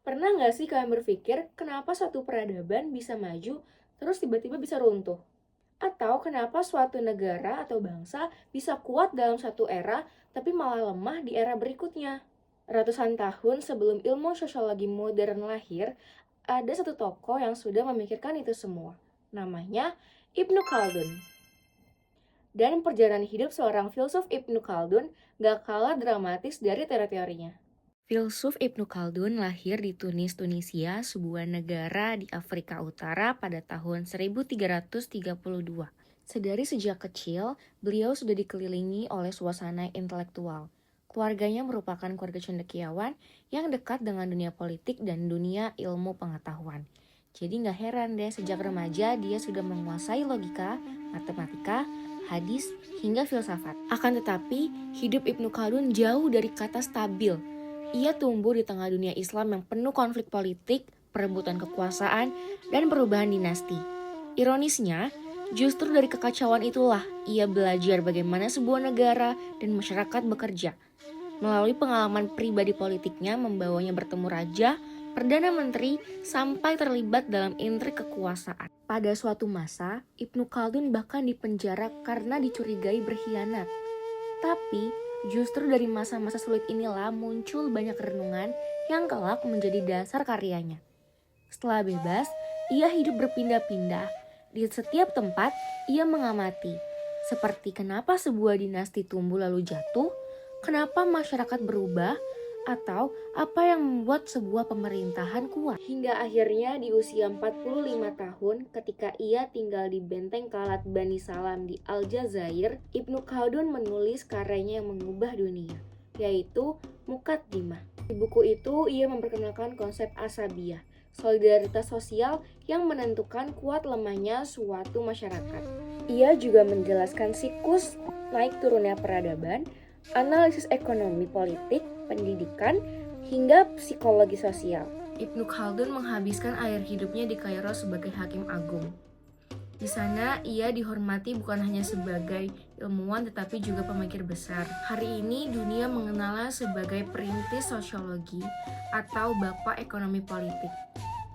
Pernah nggak sih kalian berpikir kenapa suatu peradaban bisa maju, terus tiba-tiba bisa runtuh? Atau kenapa suatu negara atau bangsa bisa kuat dalam satu era, tapi malah lemah di era berikutnya? Ratusan tahun sebelum ilmu sosiologi modern lahir, ada satu tokoh yang sudah memikirkan itu semua. Namanya Ibnu Khaldun. Dan perjalanan hidup seorang filsuf Ibnu Khaldun gak kalah dramatis dari teori-teorinya. Filsuf Ibnu Khaldun lahir di Tunis, Tunisia, sebuah negara di Afrika Utara pada tahun 1332. Sedari sejak kecil, beliau sudah dikelilingi oleh suasana intelektual. Keluarganya merupakan keluarga cendekiawan yang dekat dengan dunia politik dan dunia ilmu pengetahuan. Jadi nggak heran deh sejak remaja dia sudah menguasai logika, matematika, hadis, hingga filsafat. Akan tetapi, hidup Ibnu Khaldun jauh dari kata stabil. Ia tumbuh di tengah dunia Islam yang penuh konflik politik, perebutan kekuasaan, dan perubahan dinasti. Ironisnya, justru dari kekacauan itulah ia belajar bagaimana sebuah negara dan masyarakat bekerja. Melalui pengalaman pribadi politiknya membawanya bertemu raja, perdana menteri, sampai terlibat dalam intrik kekuasaan. Pada suatu masa, Ibnu Khaldun bahkan dipenjara karena dicurigai berkhianat. Tapi, justru dari masa-masa sulit inilah muncul banyak renungan yang kelak menjadi dasar karyanya. Setelah bebas, ia hidup berpindah-pindah. Di setiap tempat, ia mengamati. Seperti kenapa sebuah dinasti tumbuh lalu jatuh, kenapa masyarakat berubah, atau apa yang membuat sebuah pemerintahan kuat. Hingga akhirnya di usia 45 tahun ketika ia tinggal di benteng Kalat Bani Salam di Aljazair, Ibnu Khaldun menulis karyanya yang mengubah dunia, yaitu Muqaddimah. Di buku itu ia memperkenalkan konsep asabiyah, solidaritas sosial yang menentukan kuat lemahnya suatu masyarakat. Ia juga menjelaskan siklus naik turunnya peradaban, analisis ekonomi politik, pendidikan, hingga psikologi sosial. Ibnu Khaldun menghabiskan akhir hidupnya di Kairo sebagai hakim agung. Di sana ia dihormati bukan hanya sebagai ilmuwan tetapi juga pemikir besar. Hari ini dunia mengenalnya sebagai perintis sosiologi atau bapak ekonomi politik.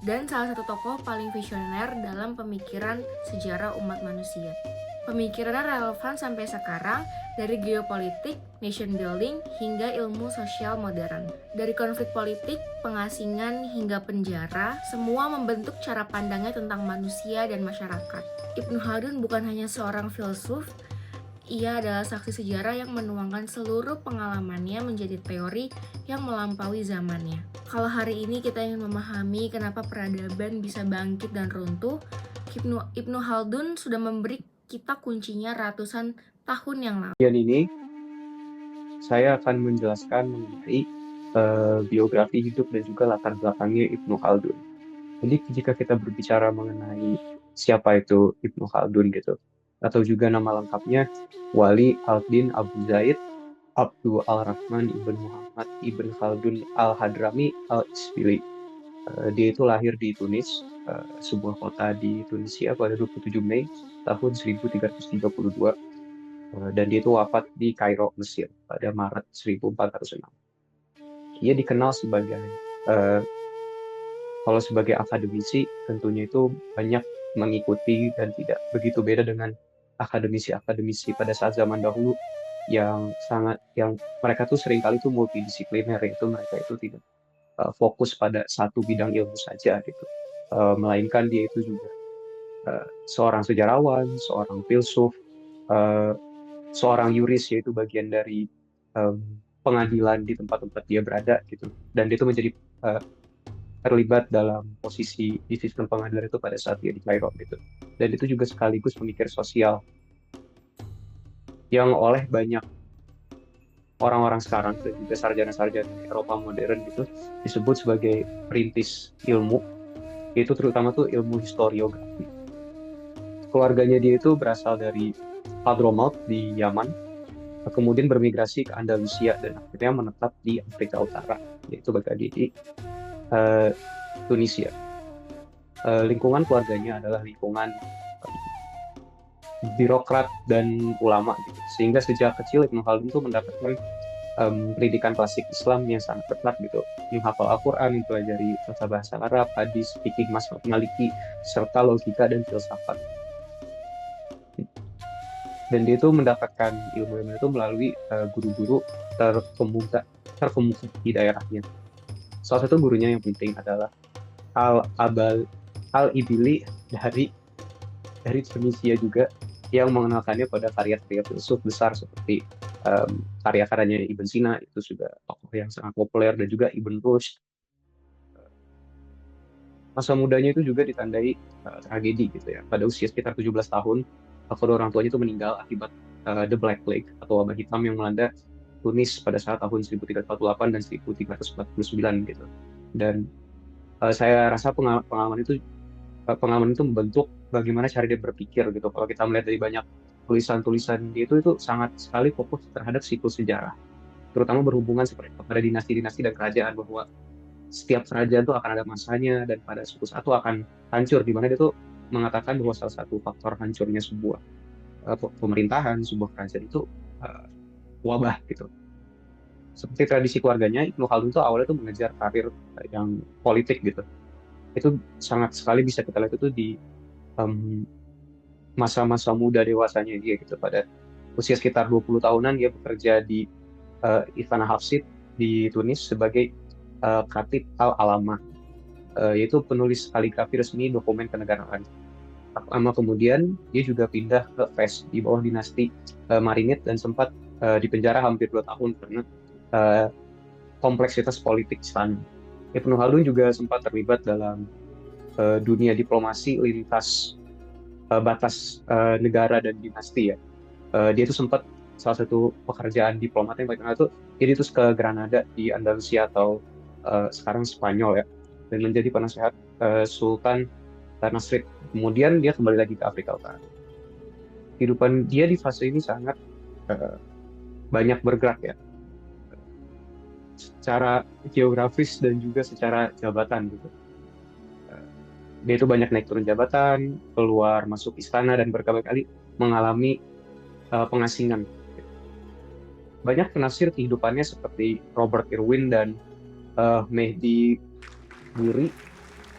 Dan salah satu tokoh paling visioner dalam pemikiran sejarah umat manusia. Pemikirannya relevan sampai sekarang, dari geopolitik, nation building, hingga ilmu sosial modern. Dari konflik politik, pengasingan, hingga penjara, semua membentuk cara pandangnya tentang manusia dan masyarakat. Ibnu Khaldun bukan hanya seorang filsuf, ia adalah saksi sejarah yang menuangkan seluruh pengalamannya menjadi teori yang melampaui zamannya. Kalau hari ini kita ingin memahami kenapa peradaban bisa bangkit dan runtuh, Ibnu Khaldun sudah memberi kita kuncinya ratusan tahun yang lalu. Ini saya akan menjelaskan mengenai biografi hidup dan juga latar belakangnya Ibnu Khaldun. Jadi jika kita berbicara mengenai siapa itu Ibnu Khaldun gitu, atau juga nama lengkapnya Wali Al-Din Abu Zaid Abdul Al-Rahman Ibn Muhammad Ibn Khaldun Al-Hadrami Al-Isfili. Dia itu lahir di Tunis, sebuah kota di Tunisia pada 27 Mei tahun 1332. Dan dia itu wafat di Kairo, Mesir pada Maret 1406. Ia dikenal sebagai kalau sebagai akademisi tentunya itu banyak mengikuti dan tidak begitu beda dengan akademisi-akademisi pada saat zaman dahulu yang mereka tuh seringkali tuh multidisipliner, yaitu mereka itu tidak fokus pada satu bidang ilmu saja gitu, melainkan dia itu juga seorang sejarawan, seorang filsuf, seorang yuris, yaitu bagian dari pengadilan di tempat-tempat dia berada gitu, dan dia itu menjadi terlibat dalam posisi di sistem pengadilan itu pada saat dia di Kairo gitu, dan itu juga sekaligus pemikir sosial yang oleh banyak orang-orang sekarang dan juga sarjana-sarjana Eropa modern gitu disebut sebagai perintis ilmu, yaitu terutama tuh ilmu historiografi. Keluarganya dia itu berasal dari Hadramaut di Yaman, kemudian bermigrasi ke Andalusia dan akhirnya menetap di Afrika Utara, yaitu berada di Tunisia. Lingkungan keluarganya adalah lingkungan birokrat dan ulama gitu. Sehingga sejak kecil Ibnu Khaldun itu mendapatkan pendidikan klasik Islam yang sangat ketat gitu, menghafal Al-Quran, mempelajari tata bahasa Arab, hadis, fikih, mazhab Maliki, serta logika dan filsafat. Dan dia itu mendapatkan ilmu-ilmu itu melalui guru-guru terkemuka terkemuka di daerahnya. Salah satu gurunya yang penting adalah Al-Abal Al-Ibili dari Tunisia juga, yang mengenalkannya pada karya-karya filsuf besar seperti karya-karyanya Ibn Sina, itu juga tokoh yang sangat populer, dan juga Ibn Rushd. Masa mudanya itu juga ditandai tragedi gitu ya. Pada usia sekitar 17 tahun, kedua orang tuanya itu meninggal akibat The Black Plague atau wabah hitam yang melanda Tunis pada saat tahun 1348 dan 1349 gitu. Dan saya rasa pengalaman itu membentuk bagaimana cara dia berpikir gitu. Kalau kita melihat dari banyak tulisan-tulisan dia itu sangat sekali fokus terhadap siklus sejarah, terutama berhubungan seperti kepada dinasti-dinasti dan kerajaan, bahwa setiap kerajaan itu akan ada masanya dan pada suatu saat itu akan hancur, di mana dia tuh mengatakan bahwa salah satu faktor hancurnya sebuah pemerintahan, sebuah kerajaan itu uh, wabah gitu. Seperti tradisi keluarganya, Ibnu Khaldun itu awalnya tuh mengejar karir yang politik gitu. Itu sangat sekali bisa kita lihat itu di em, masa-masa muda dewasanya dia gitu. Pada usia sekitar 20 tahunan dia bekerja di Istana Hafsid di Tunis sebagai Khatib Al-Alamah, yaitu penulis kaligrafi resmi dokumen kenegaraan. Lama kemudian dia juga pindah ke Fez di bawah dinasti Marinid dan sempat dipenjara hampir 2 tahun karena uh, kompleksitas politik istana. Ibnu Khaldun juga sempat terlibat dalam dunia diplomasi lintas batas negara dan dinasti ya. Dia itu sempat salah satu pekerjaan diplomat yang paling terkenal itu jadi itu ke Granada di Andalusia atau sekarang Spanyol ya, dan menjadi penasehat Sultan Nasrid. Kemudian dia kembali lagi ke Afrika Utara. Kehidupan dia di fase ini sangat uh, banyak bergerak ya, secara geografis dan juga secara jabatan gitu. Uh, Dia itu banyak naik turun jabatan, keluar masuk istana, dan berkali-kali mengalami pengasingan. Banyak penafsir kehidupannya seperti Robert Irwin dan Mehdi Guri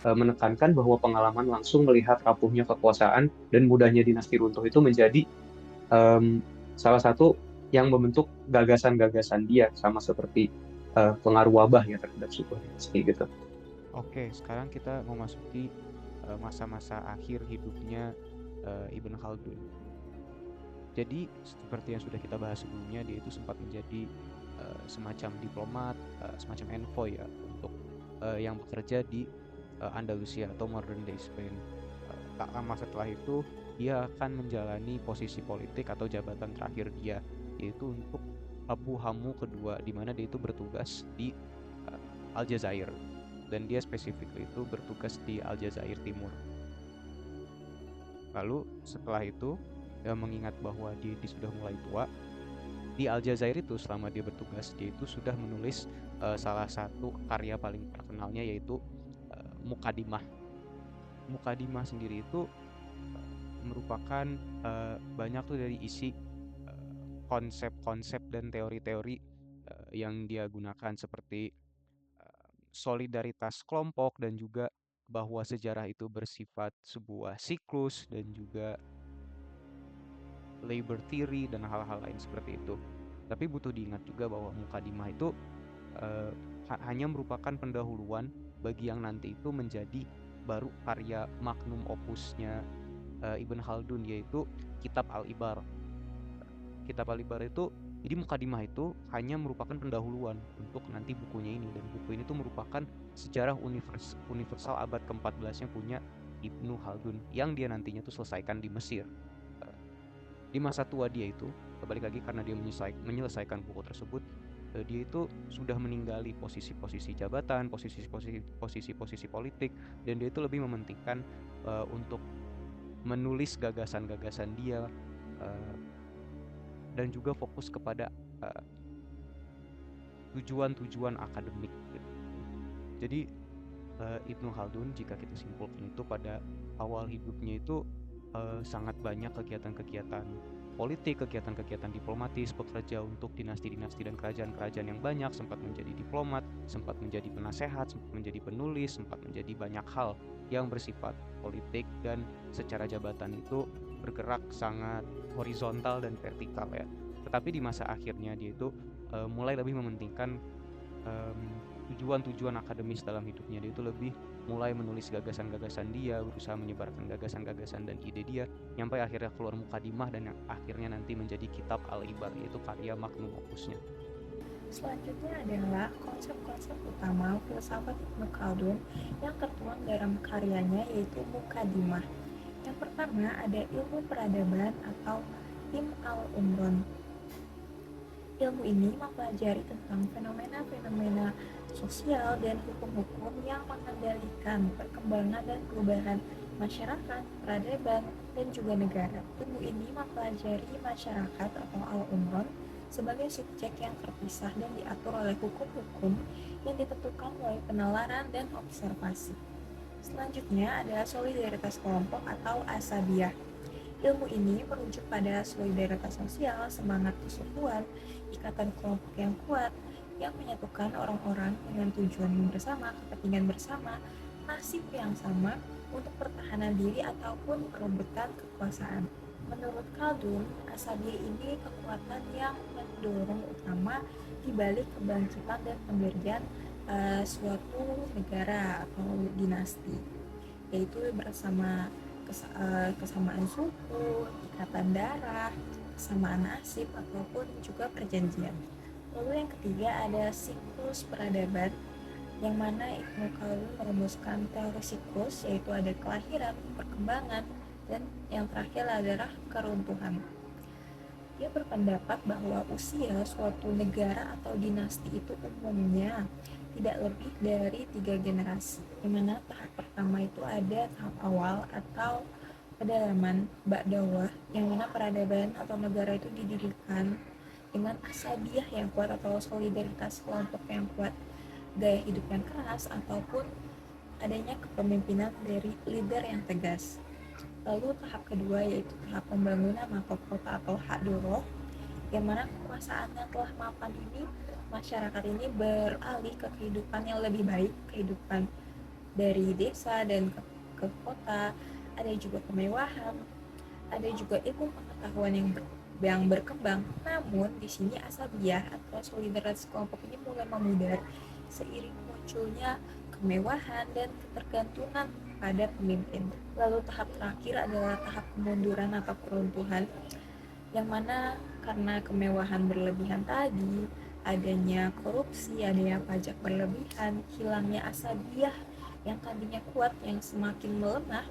menekankan bahwa pengalaman langsung melihat rapuhnya kekuasaan dan mudahnya dinasti runtuh itu menjadi um, salah satu yang membentuk gagasan-gagasan dia, sama seperti pengaruh wabah ya terhadap sebuah dinasti gitu. Oke, sekarang kita memasuki masa-masa akhir hidupnya Ibn Khaldun. Jadi seperti yang sudah kita bahas sebelumnya, dia itu sempat menjadi semacam diplomat, semacam envoy ya untuk yang bekerja di Andalusia atau modern day Spain. Tak lama setelah itu dia akan menjalani posisi politik atau jabatan terakhir dia, yaitu untuk Abu Hamu kedua, di mana dia itu bertugas di Aljazair, dan dia spesifik itu bertugas di Aljazair Timur. Lalu setelah itu mengingat bahwa dia sudah mulai tua, di Aljazair itu selama dia bertugas dia itu sudah menulis salah satu karya paling terkenalnya, yaitu Mukadimah. Mukadimah sendiri itu merupakan banyak tuh dari isi konsep-konsep dan teori-teori yang dia gunakan, seperti solidaritas kelompok dan juga bahwa sejarah itu bersifat sebuah siklus, dan juga labor theory dan hal-hal lain seperti itu. Tapi butuh diingat juga bahwa Mukadimah itu hanya merupakan pendahuluan bagi yang nanti itu menjadi baru karya magnum opusnya Ibn Khaldun, yaitu Kitab Al-Ibar. Kitab Al-Ibar itu, jadi Mukadimah itu hanya merupakan pendahuluan untuk nanti bukunya ini, dan buku ini tuh merupakan sejarah universal abad ke-14 yang punya Ibnu Khaldun, yang dia nantinya tuh selesaikan di Mesir. Di masa tua dia itu, balik lagi karena dia menyelesaikan buku tersebut, dia itu sudah meninggali posisi-posisi jabatan, posisi-posisi politik, dan dia itu lebih mementingkan untuk menulis gagasan-gagasan dia, dan juga fokus kepada tujuan-tujuan akademik gitu. Jadi Ibnu Khaldun, jika kita simpulkan itu, pada awal hidupnya itu sangat banyak kegiatan-kegiatan politik, kegiatan-kegiatan diplomatis, bekerja untuk dinasti-dinasti dan kerajaan-kerajaan yang banyak, sempat menjadi diplomat, sempat menjadi penasehat, sempat menjadi penulis, sempat menjadi banyak hal yang bersifat politik, dan secara jabatan itu bergerak sangat horizontal dan vertikal ya. Tetapi di masa akhirnya dia itu mulai lebih mementingkan tujuan-tujuan akademis dalam hidupnya. Dia itu lebih mulai menulis gagasan-gagasan dia, berusaha menyebarkan gagasan-gagasan dan ide dia, sampai akhirnya keluar Mukadimah dan yang akhirnya nanti menjadi kitab Al-Ibar, yaitu karya magnum opusnya. Selanjutnya adalah konsep-konsep utama filsafat Ibnu Khaldun yang tertuang dalam karyanya yaitu Mukadimah. Yang pertama ada ilmu peradaban atau Ilm al-Umron. Ilmu ini mempelajari tentang fenomena-fenomena sosial dan hukum-hukum yang mengendalikan perkembangan dan perubahan masyarakat, peradaban, dan juga negara. Ilmu ini mempelajari masyarakat atau al-umron sebagai subjek yang terpisah dan diatur oleh hukum-hukum yang ditentukan melalui penalaran dan observasi. Selanjutnya adalah solidaritas kelompok atau asabiyah. Ilmu ini merujuk pada solidaritas sosial, semangat kesatuan, ikatan kelompok yang kuat, yang menyatukan orang-orang dengan tujuan yang bersama, kepentingan bersama, nasib yang sama untuk pertahanan diri ataupun perebutan kekuasaan. Menurut Khaldun, asabiyah ini kekuatan yang mendorong utama di balik kebangkitan dan pendirian suatu negara atau dinasti, yaitu bersama kesamaan suku, ikatan darah, kesamaan nasib, ataupun juga perjanjian. Lalu yang ketiga ada siklus peradaban, yang mana Ibnu Khaldun merumuskan teori siklus, yaitu ada kelahiran, perkembangan, dan yang terakhir adalah keruntuhan. Dia berpendapat bahwa usia suatu negara atau dinasti itu umumnya tidak lebih dari 3 generasi, di mana tahap pertama itu ada tahap awal atau pedalaman ba'dawah, yang mana peradaban atau negara itu didirikan dengan asabiyah yang kuat atau solidaritas kelompok yang kuat, gaya hidup yang keras, ataupun adanya kepemimpinan dari leader yang tegas. Lalu tahap kedua yaitu tahap pembangunan atau kota atau hadoroh, yang mana kekuasaan yang telah mapan ini, masyarakat ini beralih ke kehidupan yang lebih baik, kehidupan dari desa dan ke kota. Ada juga kemewahan, ada juga ilmu pengetahuan yang berkembang. Namun di sini asabiyah atau solidaritas kelompok ini mulai memudar seiring munculnya kemewahan dan ketergantungan pada pemimpin. Lalu tahap terakhir adalah tahap kemunduran atau keruntuhan, yang mana karena kemewahan berlebihan tadi, adanya korupsi, adanya pajak berlebihan, hilangnya asabiyah yang tadinya kuat yang semakin melemah,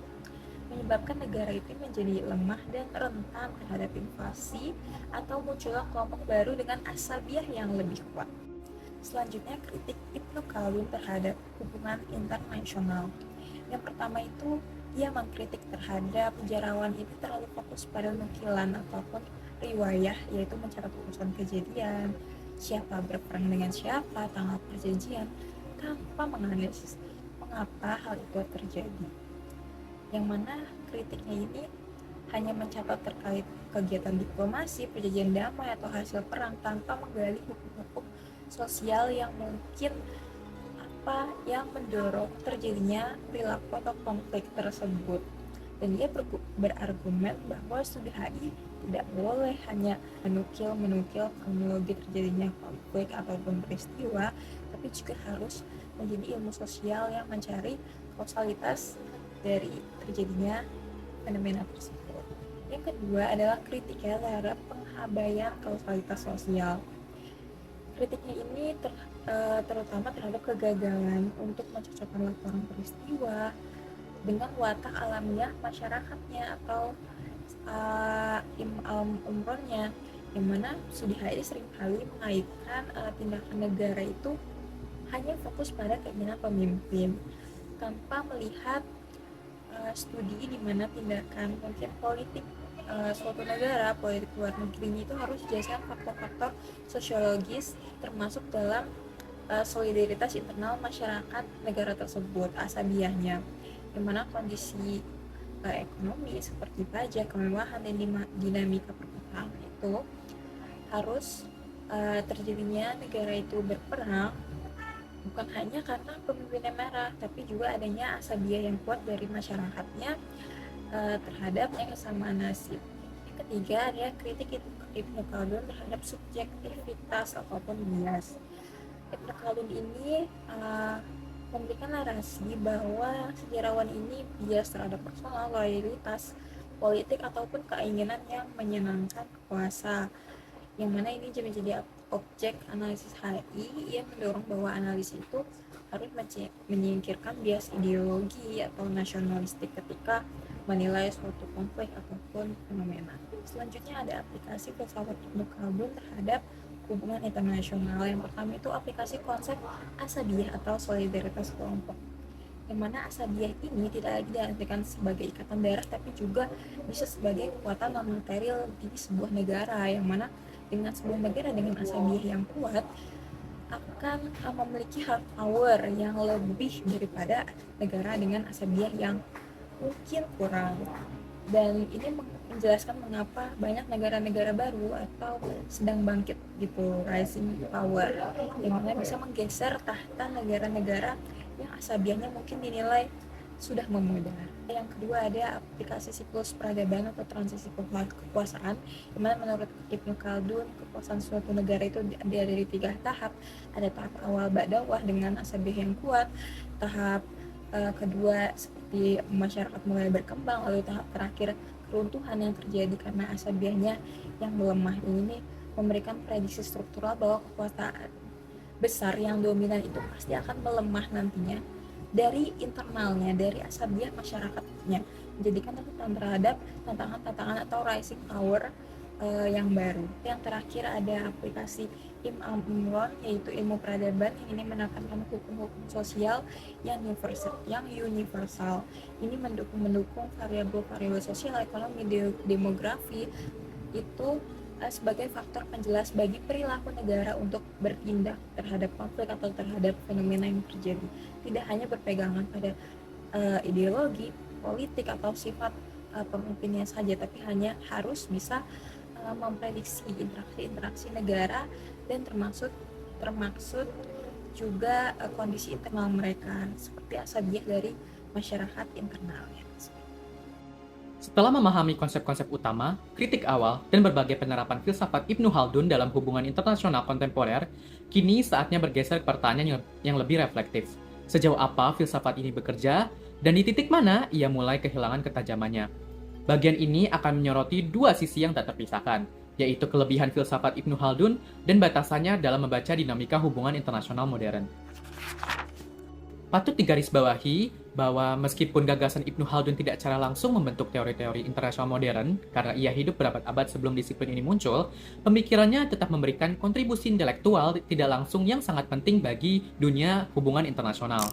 menyebabkan negara itu menjadi lemah dan rentan terhadap invasi atau munculnya kelompok baru dengan asabiyah yang lebih kuat. Selanjutnya kritik Ibnu Khaldun terhadap hubungan internasional. Yang pertama itu dia mengkritik terhadap sejarawan ini terlalu fokus pada nukilan ataupun riwayah, yaitu mencatat urusan kejadian, siapa berperang dengan siapa, tanggal perjanjian, tanpa menganalisis mengapa hal itu terjadi. Yang mana kritiknya ini hanya mencatat terkait kegiatan diplomasi, perjanjian damai, atau hasil perang tanpa menggali hukum-hukum sosial yang mungkin yang mendorong terjadinya perilaku atau konflik tersebut. Dan dia berargumen bahwa studi HI tidak boleh hanya menukil kronologi terjadinya konflik ataupun peristiwa, tapi juga harus menjadi ilmu sosial yang mencari kausalitas dari terjadinya fenomena tersebut. Yang kedua adalah kritiknya terhadap pengabaian kausalitas sosial. Kritiknya ini terutama terhadap kegagalan untuk mencocokkan laporan peristiwa dengan watak alamiah masyarakatnya atau umronnya, yang mana studi HI seringkali mengaitkan tindakan negara itu hanya fokus pada keinginan pemimpin tanpa melihat studi di mana tindakan mungkin politik suatu negara, politik luar negerinya itu harus dijadikan faktor-faktor sosiologis termasuk dalam solidaritas internal masyarakat negara tersebut, asabiyahnya, di mana kondisi ekonomi seperti pajak, kemewahan, dan dinamika perkotaan perang itu harus terjadinya negara itu berperang bukan hanya karena pemimpinnya marah, tapi juga adanya asabiah yang kuat dari masyarakatnya terhadap kesamaan nasib. Yang ketiga ada kritik Ibnu Khaldun terhadap subjektivitas ataupun bias. Ibnu Khaldun ini memberikan narasi bahwa sejarawan ini bias terhadap personal, loyalitas politik ataupun keinginan yang menyenangkan kuasa, yang mana ini menjadi objek analisis HI yang mendorong bahwa analisis itu harus menyingkirkan bias ideologi atau nasionalistik ketika menilai suatu konflik ataupun fenomena. Selanjutnya ada aplikasi filsafat Ibnu Khaldun terhadap hubungan internasional. Yang pertama itu aplikasi konsep asabiah atau solidaritas kelompok, yang mana asabiah ini tidak lagi diartikan sebagai ikatan darah, tapi juga bisa sebagai kekuatan non material di sebuah negara, yang mana dengan sebuah negara dengan asabiah yang kuat akan memiliki hard power yang lebih daripada negara dengan asabiah yang mungkin kurang. Dan ini menjelaskan mengapa banyak negara-negara baru atau sedang bangkit gitu, rising power, yang mana bisa menggeser tahta negara-negara yang asabiahnya mungkin dinilai sudah memudar. Yang kedua ada aplikasi siklus peradaban atau transisi kekuasaan, di mana menurut Ibnu Khaldun kekuasaan suatu negara itu ada dari 3 tahap. Ada tahap awal ba'dawah dengan asabiah yang kuat, tahap kedua seperti masyarakat mulai berkembang, lalu tahap terakhir keruntuhan yang terjadi karena asabiahnya yang melemah. Ini memberikan prediksi struktural bahwa kekuasaan besar yang dominan itu pasti akan melemah nantinya dari internalnya, dari asabiah masyarakatnya, menjadikan rentan terhadap tantangan-tantangan atau rising power yang baru. Yang terakhir ada aplikasi Imam Imron, yaitu ilmu peradaban yang ini menekankan hukum-hukum sosial yang universal. Ini mendukung variabel-variabel sosial, ekonomi, demografi itu sebagai faktor penjelas bagi perilaku negara untuk bertindak terhadap konflik atau terhadap fenomena yang terjadi. Tidak hanya berpegangan pada ideologi, politik atau sifat pemimpinnya saja, tapi hanya harus bisa memprediksi interaksi negara dan termaksud juga kondisi internal mereka seperti asabiah dari masyarakat internalnya. Setelah memahami konsep-konsep utama, kritik awal, dan berbagai penerapan filsafat Ibnu Khaldun dalam hubungan internasional kontemporer, kini saatnya bergeser ke pertanyaan yang lebih reflektif. Sejauh apa filsafat ini bekerja, dan di titik mana ia mulai kehilangan ketajamannya. Bagian ini akan menyoroti 2 sisi yang tak terpisahkan, yaitu kelebihan filsafat Ibnu Khaldun dan batasannya dalam membaca dinamika hubungan internasional modern. Patut digarisbawahi bahwa meskipun gagasan Ibnu Khaldun tidak secara langsung membentuk teori-teori internasional modern, karena ia hidup berabad-abad sebelum disiplin ini muncul, pemikirannya tetap memberikan kontribusi intelektual tidak langsung yang sangat penting bagi dunia hubungan internasional.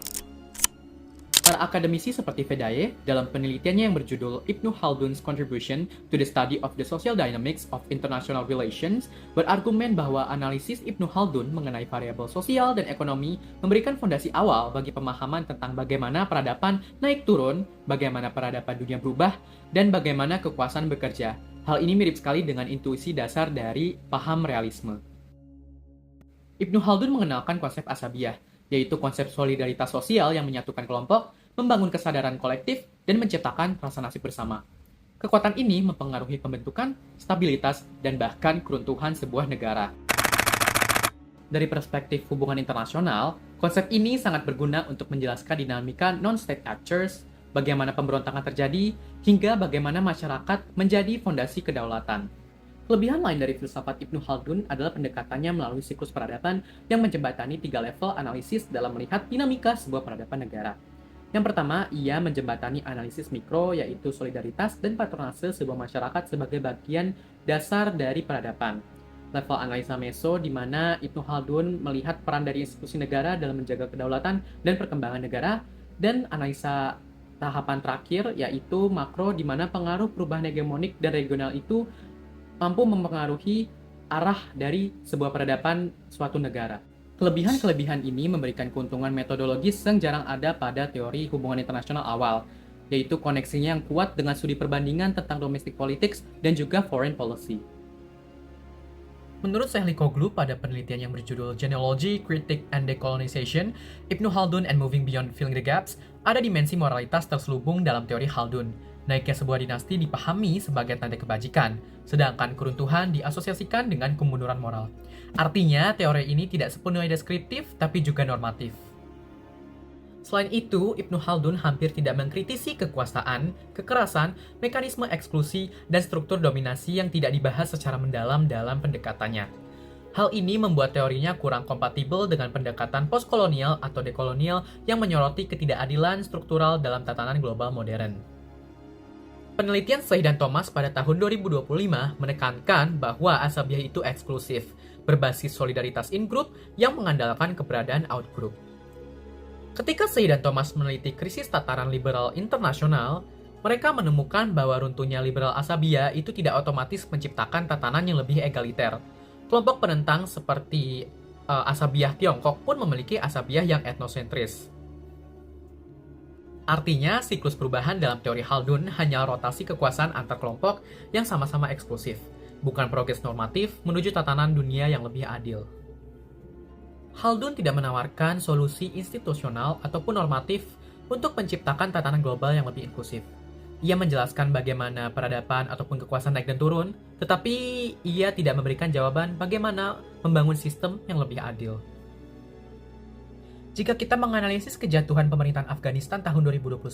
Para akademisi seperti Fedayeh, dalam penelitiannya yang berjudul Ibnu Khaldun's Contribution to the Study of the Social Dynamics of International Relations, berargumen bahwa analisis Ibnu Khaldun mengenai variabel sosial dan ekonomi memberikan fondasi awal bagi pemahaman tentang bagaimana peradaban naik turun, bagaimana peradaban dunia berubah, dan bagaimana kekuasaan bekerja. Hal ini mirip sekali dengan intuisi dasar dari paham realisme. Ibnu Khaldun mengenalkan konsep asabiah, yaitu konsep solidaritas sosial yang menyatukan kelompok, membangun kesadaran kolektif, dan menciptakan rasa nasib bersama. Kekuatan ini mempengaruhi pembentukan, stabilitas, dan bahkan keruntuhan sebuah negara. Dari perspektif hubungan internasional, konsep ini sangat berguna untuk menjelaskan dinamika non-state actors, bagaimana pemberontakan terjadi, hingga bagaimana masyarakat menjadi fondasi kedaulatan. Kelebihan lain dari filsafat Ibnu Khaldun adalah pendekatannya melalui siklus peradaban yang menjembatani 3 level analisis dalam melihat dinamika sebuah peradaban negara. Yang pertama, ia menjembatani analisis mikro, yaitu solidaritas dan patronase sebuah masyarakat sebagai bagian dasar dari peradaban. Level analisa meso, di mana Ibnu Khaldun melihat peran dari institusi negara dalam menjaga kedaulatan dan perkembangan negara, dan analisa tahapan terakhir, yaitu makro, di mana pengaruh perubahan hegemonik dan regional itu mampu mempengaruhi arah dari sebuah peradaban suatu negara. Kelebihan-kelebihan ini memberikan keuntungan metodologis yang jarang ada pada teori hubungan internasional awal, yaitu koneksinya yang kuat dengan studi perbandingan tentang domestic politics dan juga foreign policy. Menurut Sehlikoglu pada penelitian yang berjudul Genealogy, Critique, and Decolonization, Ibnu Khaldun and Moving Beyond Filling the Gaps, ada dimensi moralitas terselubung dalam teori Khaldun. Naiknya sebuah dinasti dipahami sebagai tanda kebajikan, sedangkan keruntuhan diasosiasikan dengan kemunduran moral. Artinya, teori ini tidak sepenuhnya deskriptif, tapi juga normatif. Selain itu, Ibnu Khaldun hampir tidak mengkritisi kekuasaan, kekerasan, mekanisme eksklusi, dan struktur dominasi yang tidak dibahas secara mendalam dalam pendekatannya. Hal ini membuat teorinya kurang kompatibel dengan pendekatan postkolonial atau dekolonial yang menyoroti ketidakadilan struktural dalam tatanan global modern. Penelitian Say dan Thomas pada tahun 2025 menekankan bahwa asabiah itu eksklusif, berbasis solidaritas in-group yang mengandalkan keberadaan out-group. Ketika Say dan Thomas meneliti krisis tataran liberal internasional, mereka menemukan bahwa runtuhnya liberal asabiah itu tidak otomatis menciptakan tatanan yang lebih egaliter. Kelompok penentang seperti asabiah Tiongkok pun memiliki asabiah yang etnosentris. Artinya, siklus perubahan dalam teori Khaldun hanya rotasi kekuasaan antar kelompok yang sama-sama eksklusif, bukan progres normatif menuju tatanan dunia yang lebih adil. Khaldun tidak menawarkan solusi institusional ataupun normatif untuk menciptakan tatanan global yang lebih inklusif. Ia menjelaskan bagaimana peradaban ataupun kekuasaan naik dan turun, tetapi ia tidak memberikan jawaban bagaimana membangun sistem yang lebih adil. Jika kita menganalisis kejatuhan pemerintahan Afghanistan tahun 2021,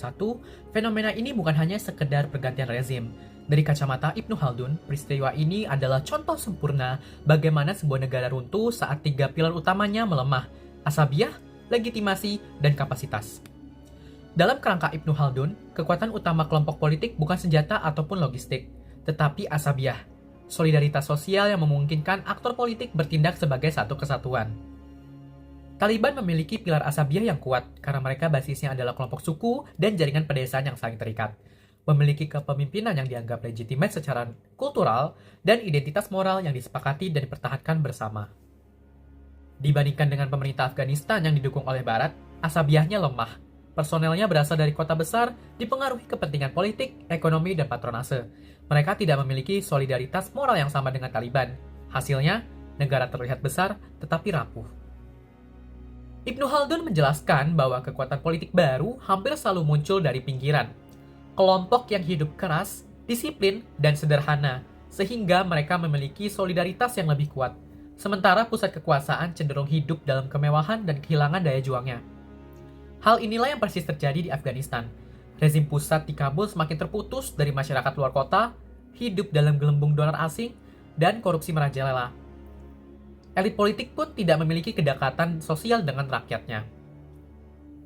fenomena ini bukan hanya sekedar pergantian rezim. Dari kacamata Ibnu Khaldun, peristiwa ini adalah contoh sempurna bagaimana sebuah negara runtuh saat 3 pilar utamanya melemah: asabiah, legitimasi, dan kapasitas. Dalam kerangka Ibnu Khaldun, kekuatan utama kelompok politik bukan senjata ataupun logistik, tetapi asabiah, solidaritas sosial yang memungkinkan aktor politik bertindak sebagai satu kesatuan. Taliban memiliki pilar asabiah yang kuat karena mereka basisnya adalah kelompok suku dan jaringan pedesaan yang saling terikat. Memiliki kepemimpinan yang dianggap legitimate secara kultural dan identitas moral yang disepakati dan dipertahankan bersama. Dibandingkan dengan pemerintah Afghanistan yang didukung oleh Barat, asabiahnya lemah. Personelnya berasal dari kota besar, dipengaruhi kepentingan politik, ekonomi, dan patronase. Mereka tidak memiliki solidaritas moral yang sama dengan Taliban. Hasilnya, negara terlihat besar tetapi rapuh. Ibnu Khaldun menjelaskan bahwa kekuatan politik baru hampir selalu muncul dari pinggiran. Kelompok yang hidup keras, disiplin, dan sederhana, sehingga mereka memiliki solidaritas yang lebih kuat. Sementara pusat kekuasaan cenderung hidup dalam kemewahan dan kehilangan daya juangnya. Hal inilah yang persis terjadi di Afghanistan. Rezim pusat di Kabul semakin terputus dari masyarakat luar kota, hidup dalam gelembung dolar asing, dan korupsi merajalela. Elit politik pun tidak memiliki kedekatan sosial dengan rakyatnya.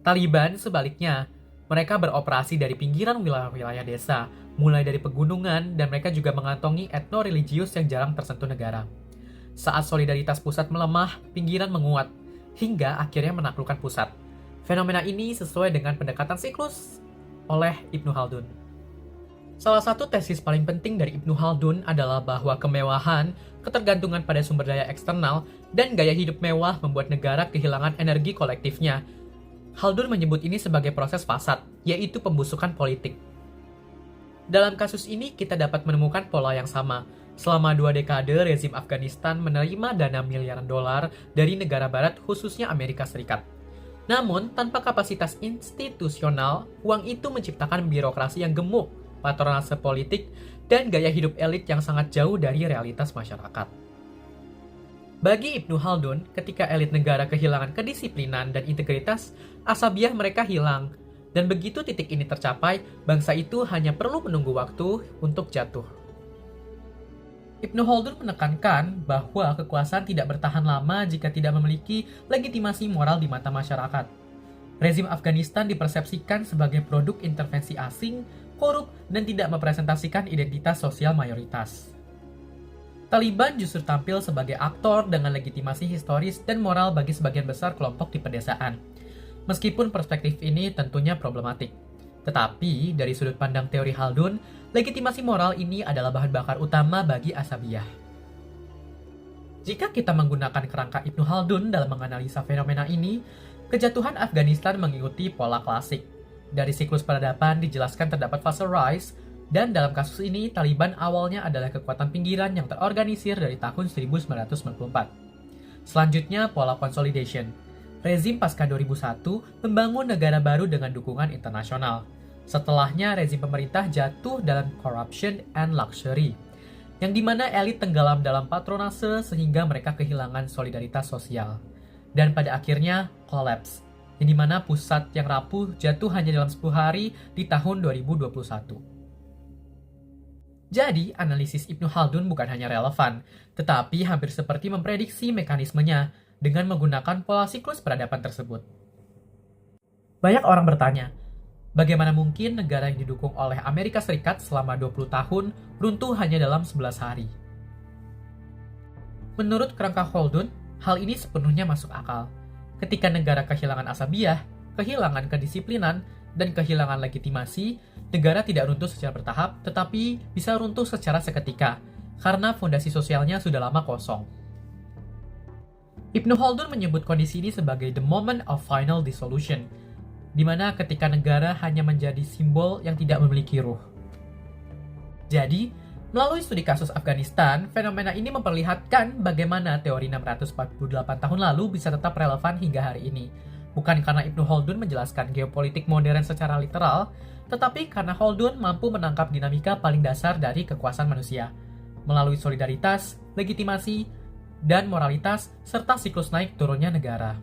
Taliban sebaliknya, mereka beroperasi dari pinggiran wilayah-wilayah desa, mulai dari pegunungan, dan mereka juga mengantongi etno-religius yang jarang tersentuh negara. Saat solidaritas pusat melemah, pinggiran menguat, hingga akhirnya menaklukkan pusat. Fenomena ini sesuai dengan pendekatan siklus oleh Ibnu Khaldun. Salah satu tesis paling penting dari Ibnu Khaldun adalah bahwa kemewahan, ketergantungan pada sumber daya eksternal, dan gaya hidup mewah membuat negara kehilangan energi kolektifnya. Khaldun menyebut ini sebagai proses fasad, yaitu pembusukan politik. Dalam kasus ini, kita dapat menemukan pola yang sama. Selama 2 dekade, rezim Afghanistan menerima dana miliaran dolar dari negara barat, khususnya Amerika Serikat. Namun, tanpa kapasitas institusional, uang itu menciptakan birokrasi yang gemuk, patronase politik, dan gaya hidup elit yang sangat jauh dari realitas masyarakat. Bagi Ibnu Khaldun, ketika elit negara kehilangan kedisiplinan dan integritas, asabiah mereka hilang. Dan begitu titik ini tercapai, bangsa itu hanya perlu menunggu waktu untuk jatuh. Ibnu Khaldun menekankan bahwa kekuasaan tidak bertahan lama jika tidak memiliki legitimasi moral di mata masyarakat. Rezim Afghanistan dipersepsikan sebagai produk intervensi asing, korup, dan tidak merepresentasikan identitas sosial mayoritas. Taliban justru tampil sebagai aktor dengan legitimasi historis dan moral bagi sebagian besar kelompok di pedesaan. Meskipun perspektif ini tentunya problematik. Tetapi, dari sudut pandang teori Khaldun, legitimasi moral ini adalah bahan bakar utama bagi asabiah. Jika kita menggunakan kerangka Ibnu Khaldun dalam menganalisa fenomena ini, kejatuhan Afghanistan mengikuti pola klasik. Dari siklus peradaban dijelaskan terdapat fase rise, Dan dalam kasus ini, Taliban awalnya adalah kekuatan pinggiran yang terorganisir dari tahun 1994. Selanjutnya, pola consolidation. Rezim pasca 2001 membangun negara baru dengan dukungan internasional. Setelahnya, rezim pemerintah jatuh dalam corruption and luxury, yang dimana elit tenggelam dalam patronase sehingga mereka kehilangan solidaritas sosial. Dan pada akhirnya, collapse, yang dimana pusat yang rapuh jatuh hanya dalam 10 hari di tahun 2021. Jadi, analisis Ibnu Khaldun bukan hanya relevan, tetapi hampir seperti memprediksi mekanismenya dengan menggunakan pola siklus peradaban tersebut. Banyak orang bertanya, bagaimana mungkin negara yang didukung oleh Amerika Serikat selama 20 tahun runtuh hanya dalam 11 hari? Menurut kerangka Khaldun, hal ini sepenuhnya masuk akal. Ketika negara kehilangan asabiah, kehilangan kedisiplinan, dan kehilangan legitimasi, negara tidak runtuh secara bertahap, tetapi bisa runtuh secara seketika, karena fondasi sosialnya sudah lama kosong. Ibnu Khaldun menyebut kondisi ini sebagai the moment of final dissolution, di mana ketika negara hanya menjadi simbol yang tidak memiliki ruh. Jadi, melalui studi kasus Afghanistan, fenomena ini memperlihatkan bagaimana teori 648 tahun lalu bisa tetap relevan hingga hari ini. Bukan karena Ibnu Khaldun menjelaskan geopolitik modern secara literal, tetapi karena Khaldun mampu menangkap dinamika paling dasar dari kekuasaan manusia, melalui solidaritas, legitimasi, dan moralitas, serta siklus naik turunnya negara.